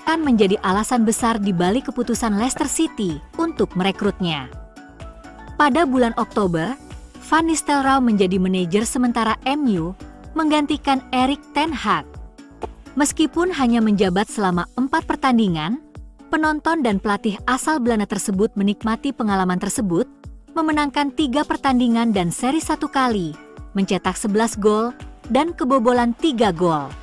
akan menjadi alasan besar di balik keputusan Leicester City untuk merekrutnya. Pada bulan Oktober, Van Nistelrooy menjadi manajer sementara MU, menggantikan Erik ten Hag. Meskipun hanya menjabat selama 4 pertandingan, penonton dan pelatih asal Belanda tersebut menikmati pengalaman tersebut, memenangkan 3 pertandingan dan seri 1 kali, mencetak 11 gol, dan kebobolan 3 gol.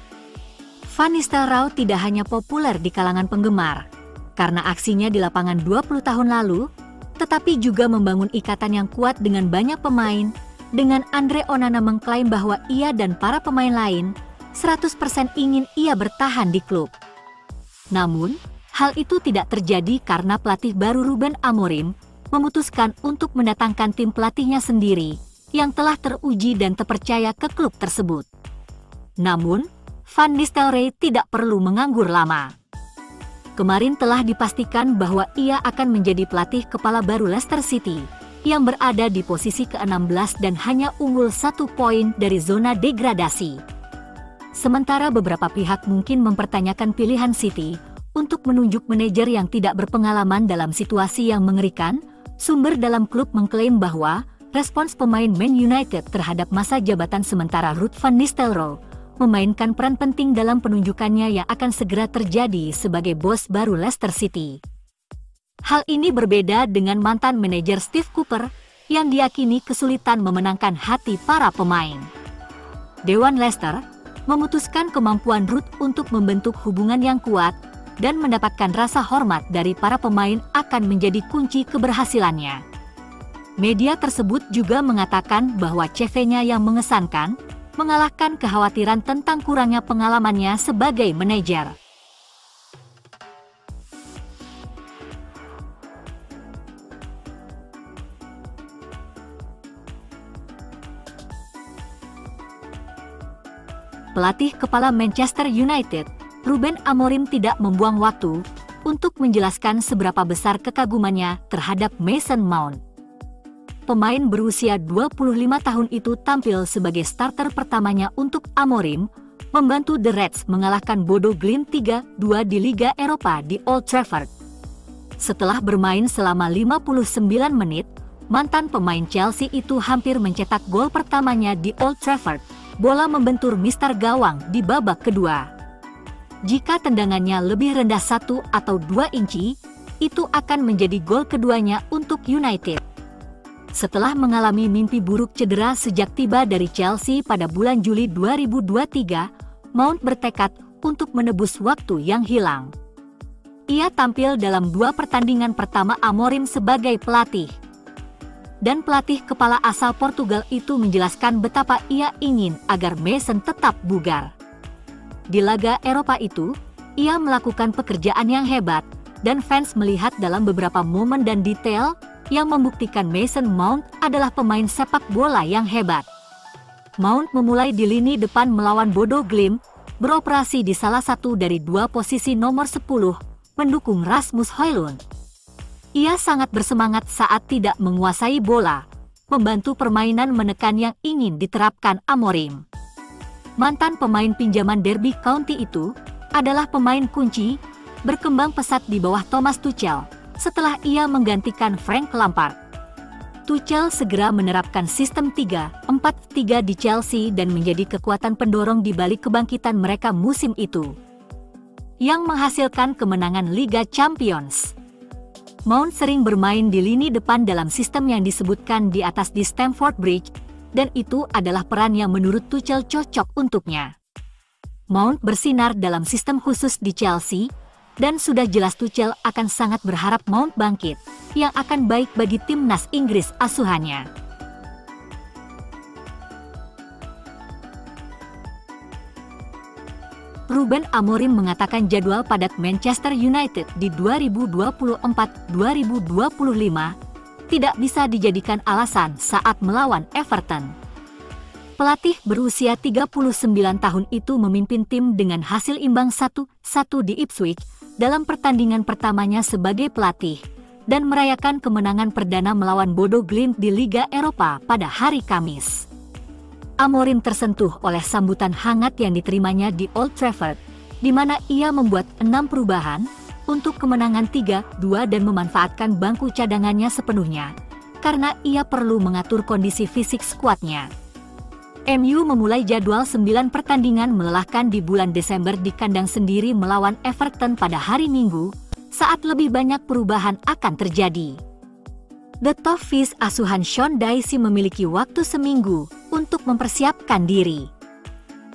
Van Nistelrooy tidak hanya populer di kalangan penggemar, karena aksinya di lapangan 20 tahun lalu, tetapi juga membangun ikatan yang kuat dengan banyak pemain, dengan Andre Onana mengklaim bahwa ia dan para pemain lain 100% ingin ia bertahan di klub. Namun, hal itu tidak terjadi karena pelatih baru Ruben Amorim memutuskan untuk mendatangkan tim pelatihnya sendiri yang telah teruji dan terpercaya ke klub tersebut. Namun, Van Nistelrooy tidak perlu menganggur lama. Kemarin telah dipastikan bahwa ia akan menjadi pelatih kepala baru Leicester City, yang berada di posisi ke-16 dan hanya unggul 1 poin dari zona degradasi. Sementara beberapa pihak mungkin mempertanyakan pilihan City untuk menunjuk manajer yang tidak berpengalaman dalam situasi yang mengerikan, sumber dalam klub mengklaim bahwa respons pemain Man United terhadap masa jabatan sementara Ruud van Nistelrooy memainkan peran penting dalam penunjukannya yang akan segera terjadi sebagai bos baru Leicester City. Hal ini berbeda dengan mantan manajer Steve Cooper yang diyakini kesulitan memenangkan hati para pemain. Dewan Leicester memutuskan kemampuan Ruud untuk membentuk hubungan yang kuat dan mendapatkan rasa hormat dari para pemain akan menjadi kunci keberhasilannya. Media tersebut juga mengatakan bahwa CV-nya yang mengesankan mengalahkan kekhawatiran tentang kurangnya pengalamannya sebagai manajer. Pelatih kepala Manchester United, Ruben Amorim tidak membuang waktu untuk menjelaskan seberapa besar kekagumannya terhadap Mason Mount. Pemain berusia 25 tahun itu tampil sebagai starter pertamanya untuk Amorim, membantu The Reds mengalahkan Bodo Glimt 3-2 di Liga Eropa di Old Trafford. Setelah bermain selama 59 menit, mantan pemain Chelsea itu hampir mencetak gol pertamanya di Old Trafford. Bola membentur mister gawang di babak kedua. Jika tendangannya lebih rendah 1 atau 2 inci, itu akan menjadi gol keduanya untuk United. Setelah mengalami mimpi buruk cedera sejak tiba dari Chelsea pada bulan Juli 2023, Mount bertekad untuk menebus waktu yang hilang. Ia tampil dalam 2 pertandingan pertama Amorim sebagai pelatih. Dan pelatih kepala asal Portugal itu menjelaskan betapa ia ingin agar Mason tetap bugar. Di laga Eropa itu, ia melakukan pekerjaan yang hebat, dan fans melihat dalam beberapa momen dan detail yang membuktikan Mason Mount adalah pemain sepak bola yang hebat. Mount memulai di lini depan melawan Bodo Glimt, beroperasi di salah satu dari 2 posisi nomor 10, mendukung Rasmus Højlund. Ia sangat bersemangat saat tidak menguasai bola, membantu permainan menekan yang ingin diterapkan Amorim. Mantan pemain pinjaman Derby County itu adalah pemain kunci, berkembang pesat di bawah Thomas Tuchel, setelah ia menggantikan Frank Lampard. Tuchel segera menerapkan sistem 3-4-3 di Chelsea dan menjadi kekuatan pendorong di balik kebangkitan mereka musim itu, yang menghasilkan kemenangan Liga Champions. Mount sering bermain di lini depan dalam sistem yang disebutkan di atas di Stamford Bridge, dan itu adalah peran yang menurut Tuchel cocok untuknya. Mount bersinar dalam sistem khusus di Chelsea, dan sudah jelas Tuchel akan sangat berharap Mount bangkit, yang akan baik bagi timnas Inggris asuhannya. Ruben Amorim mengatakan jadwal padat Manchester United di 2024-2025 tidak bisa dijadikan alasan saat melawan Everton. Pelatih berusia 39 tahun itu memimpin tim dengan hasil imbang 1-1 di Ipswich dalam pertandingan pertamanya sebagai pelatih, dan merayakan kemenangan perdana melawan Bodo Glimt di Liga Eropa pada hari Kamis. Amorim tersentuh oleh sambutan hangat yang diterimanya di Old Trafford, di mana ia membuat 6 perubahan untuk kemenangan 3-2 dan memanfaatkan bangku cadangannya sepenuhnya, karena ia perlu mengatur kondisi fisik skuadnya. MU memulai jadwal 9 pertandingan melelahkan di bulan Desember di kandang sendiri melawan Everton pada hari Minggu, saat lebih banyak perubahan akan terjadi. The Toffees asuhan Sean Dyche memiliki waktu seminggu untuk mempersiapkan diri.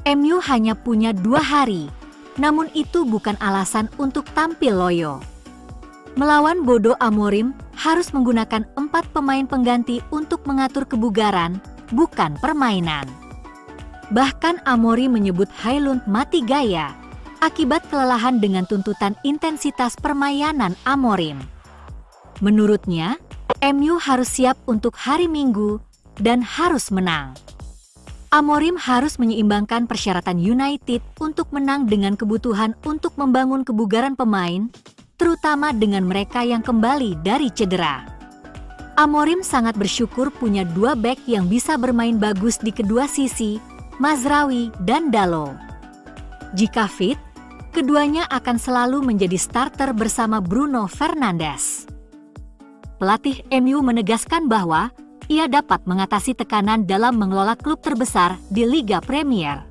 MU hanya punya 2 hari, namun itu bukan alasan untuk tampil loyo. Melawan Bodo Amorim harus menggunakan 4 pemain pengganti untuk mengatur kebugaran, bukan permainan. Bahkan Amorim menyebut Højlund mati gaya akibat kelelahan dengan tuntutan intensitas permainan Amorim. Menurutnya, MU harus siap untuk hari Minggu dan harus menang. Amorim harus menyeimbangkan persyaratan United untuk menang dengan kebutuhan untuk membangun kebugaran pemain, terutama dengan mereka yang kembali dari cedera. Amorim sangat bersyukur punya 2 bek yang bisa bermain bagus di kedua sisi, Mazraoui dan Dalot. Jika fit, keduanya akan selalu menjadi starter bersama Bruno Fernandes. Pelatih MU menegaskan bahwa ia dapat mengatasi tekanan dalam mengelola klub terbesar di Liga Premier.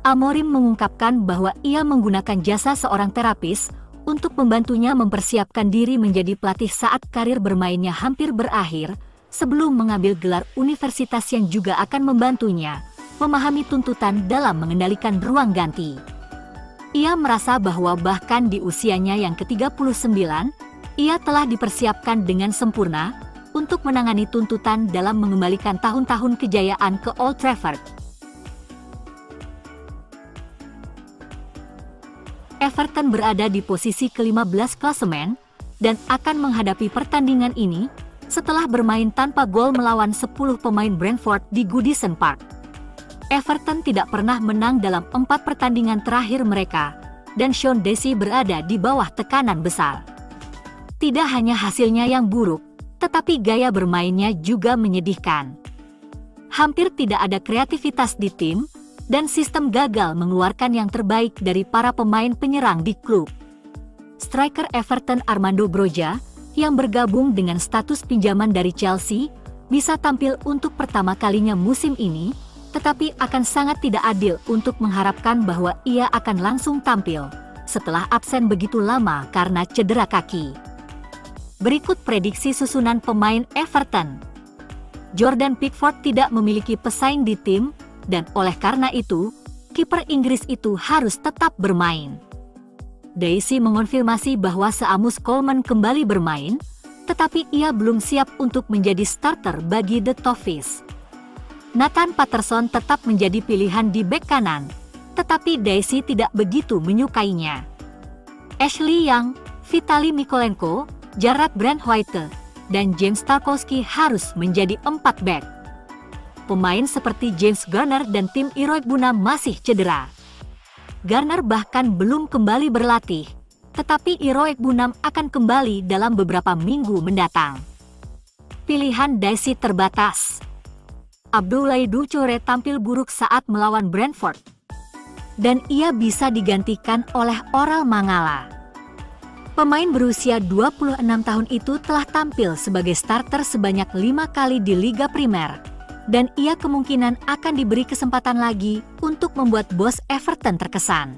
Amorim mengungkapkan bahwa ia menggunakan jasa seorang terapis untuk membantunya mempersiapkan diri menjadi pelatih saat karir bermainnya hampir berakhir, sebelum mengambil gelar universitas yang juga akan membantunya memahami tuntutan dalam mengendalikan ruang ganti. Ia merasa bahwa bahkan di usianya yang ke-39, ia telah dipersiapkan dengan sempurna untuk menangani tuntutan dalam mengembalikan tahun-tahun kejayaan ke Old Trafford. Everton berada di posisi ke-15 klasemen dan akan menghadapi pertandingan ini setelah bermain tanpa gol melawan 10 pemain Brentford di Goodison Park. Everton tidak pernah menang dalam 4 pertandingan terakhir mereka, dan Sean Dyche berada di bawah tekanan besar. Tidak hanya hasilnya yang buruk, tetapi gaya bermainnya juga menyedihkan. Hampir tidak ada kreativitas di tim, dan sistem gagal mengeluarkan yang terbaik dari para pemain penyerang di klub. Striker Everton Armando Broja, yang bergabung dengan status pinjaman dari Chelsea, bisa tampil untuk pertama kalinya musim ini, tetapi akan sangat tidak adil untuk mengharapkan bahwa ia akan langsung tampil setelah absen begitu lama karena cedera kaki. Berikut prediksi susunan pemain Everton. Jordan Pickford tidak memiliki pesaing di tim, dan oleh karena itu, kiper Inggris itu harus tetap bermain. Dyche mengonfirmasi bahwa Seamus Coleman kembali bermain, tetapi ia belum siap untuk menjadi starter bagi The Toffees. Nathan Patterson tetap menjadi pilihan di bek kanan, tetapi Dyche tidak begitu menyukainya. Ashley Young, Vitaly Mykolenko, Jarrad Brandtwaite, dan James Tarkowski harus menjadi 4 bek. Pemain seperti James Garner dan Tim Iroegbunam masih cedera. Garner bahkan belum kembali berlatih, tetapi Iroegbunam akan kembali dalam beberapa minggu mendatang. Pilihan Dyche terbatas. Abdoulaye Doucouré tampil buruk saat melawan Brentford, dan ia bisa digantikan oleh Oral Mangala. Pemain berusia 26 tahun itu telah tampil sebagai starter sebanyak 5 kali di Liga Primer, dan ia kemungkinan akan diberi kesempatan lagi untuk membuat bos Everton terkesan.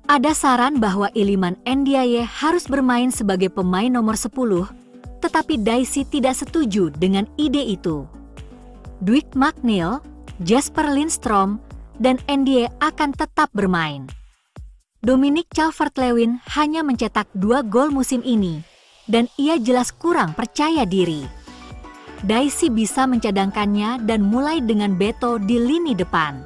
Ada saran bahwa Iliman Ndiaye harus bermain sebagai pemain nomor 10, tetapi Dyche tidak setuju dengan ide itu. Dwight McNeil, Jasper Lindstrom, dan Ndiaye akan tetap bermain. Dominic Calvert-Lewin hanya mencetak 2 gol musim ini, dan ia jelas kurang percaya diri. Dyche bisa mencadangkannya dan mulai dengan Beto di lini depan.